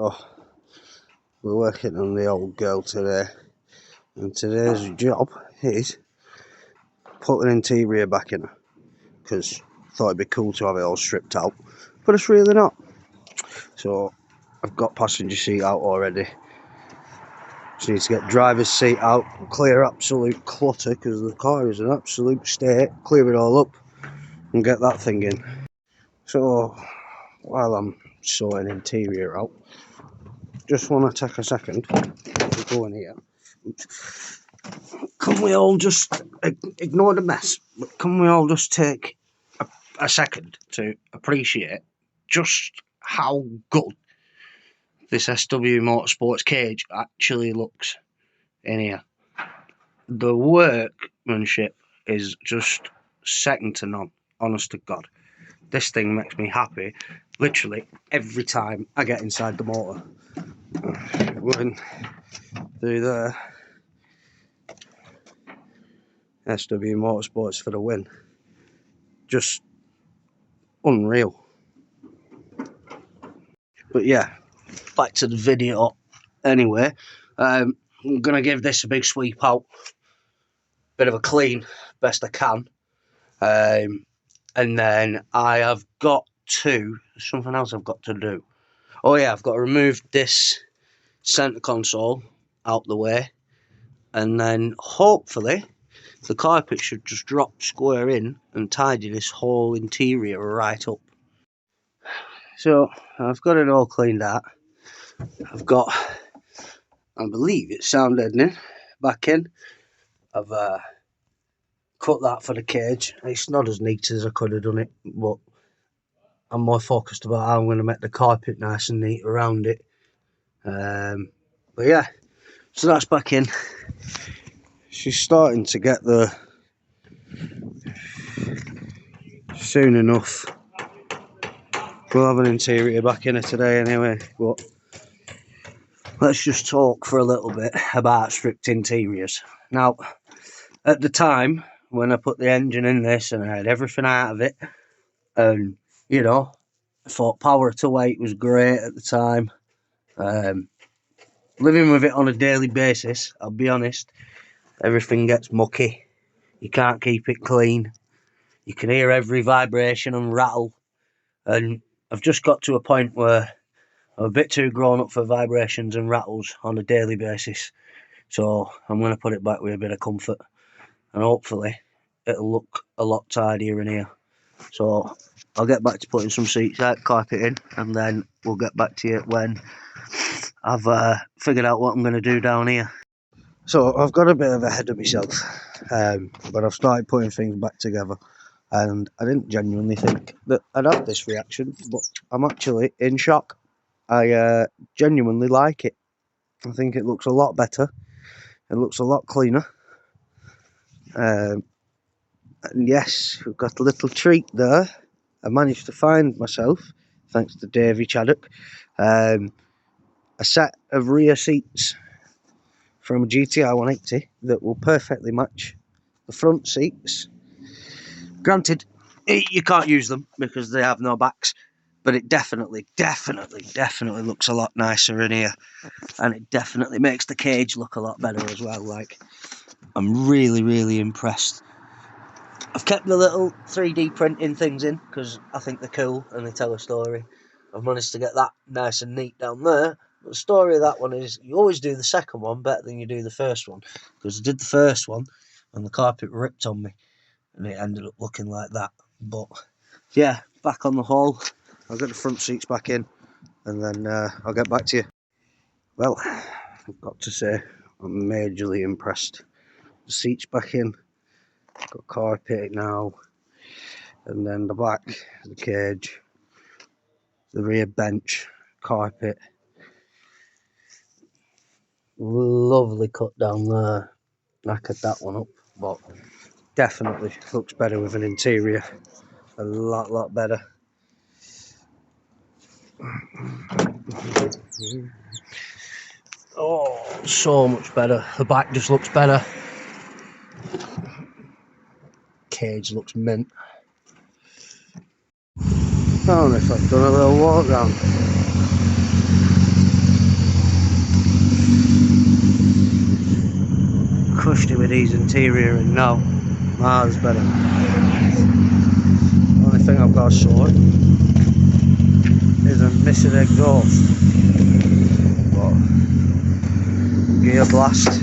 Oh, we're working on the old girl today, and today's job is putting interior back in her, because I thought it'd be cool to have it all stripped out, but it's really not. So I've got passenger seat out already. Just need to get driver's seat out, clear absolute clutter because the car is an absolute state, clear it all up and get that thing in. So while I'm sorting interior out, just want to take a second to go in here. Oops. Can we all just ignore the mess, but can we all just take a second to appreciate just how good this SW Motorsports cage actually looks in here? The workmanship is just second to none, honest to God. This thing makes me happy literally every time I get inside the motor. Going through there. SW Motorsports for the win. Just unreal. But yeah, back to the video anyway. I'm going to give this a big sweep out. Bit of a clean, best I can. And then I have got something else I've got to do. Oh yeah, I've got to remove this centre console out the way. And then hopefully the carpet should just drop square in and tidy this whole interior right up. So I've got it all cleaned out. I've got, I believe it's sound deadening back in. I've cut that for the cage. It's not as neat as I could have done it, but I'm more focused about how I'm going to make the carpet nice and neat around it. But yeah, so that's back in. She's starting to get the soon enough. We'll have an interior back in her today anyway, but let's just talk for a little bit about stripped interiors. Now, at the time when I put the engine in this and I had everything out of it, and you know, I thought power to weight was great at the time. Living with it on a daily basis, I'll be honest, everything gets mucky. You can't keep it clean. You can hear every vibration and rattle. And I've just got to a point where I'm a bit too grown up for vibrations and rattles on a daily basis. So I'm going to put it back with a bit of comfort. And hopefully it'll look a lot tidier in here. So I'll get back to putting some seats out, carpet in, and then we'll get back to you when I've figured out what I'm going to do down here. So I've got a bit of ahead of myself, but I've started putting things back together, and I didn't genuinely think that I'd have this reaction, but I'm actually in shock. I genuinely like it. I think it looks a lot better. It looks a lot cleaner. And yes, we've got a little treat there. I managed to find myself, thanks to Davey Chaddock, a set of rear seats from a GTI 180 that will perfectly match the front seats. Granted, you can't use them because they have no backs, but it definitely looks a lot nicer in here, and it definitely makes the cage look a lot better as well. Like, I'm really impressed. I've kept the little 3D printing things in because I think they're cool and they tell a story. I've managed to get that nice and neat down there. But the story of that one is you always do the second one better than you do the first one, because I did the first one and the carpet ripped on me and it ended up looking like that. But yeah, back on the haul. I'll get the front seats back in and then I'll get back to you. Well, I've got to say I'm majorly impressed. The seats back in. Got carpet now, and then the back, the cage, the rear bench, carpet. Lovely cut down there. Knackered that one up, but definitely looks better with an interior. A lot better. Oh, so much better. The back just looks better. Cage looks mint. I don't know if I've done a little walk round. rushed it with his interior, and no, miles better. Only thing I've got to sort is a missing exhaust. But gear blast.